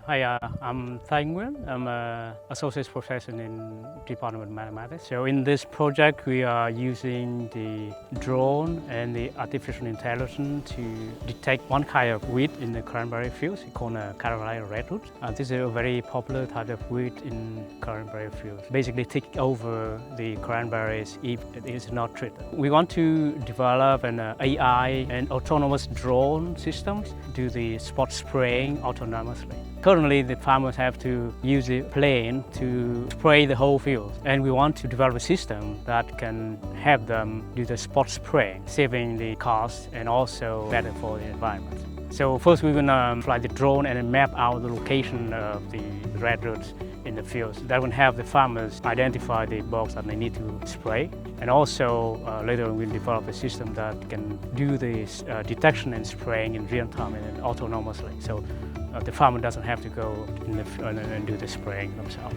Hi, I'm Thay Nguyen. I'm an associate professor in Department of Mathematics. So in this project, we are using the drone and the artificial intelligence to detect one kind of weed in the cranberry fields called Carolina redwood. This is a very popular type of weed in cranberry fields. Basically, take over the cranberries if it is not treated. We want to develop an AI and autonomous drone systems do the spot spraying autonomously. Currently, the farmers have to use the plane to spray the whole field, and we want to develop a system that can help them do the spot spraying, saving the cost and also better for the environment. So first we're going to fly the drone and map out the location of the redwoods in the fields. That will help the farmers identify the bugs that they need to spray. And also later on we'll develop a system that can do the detection and spraying in real time and autonomously. So the farmer doesn't have to go in the field and do the spraying themselves.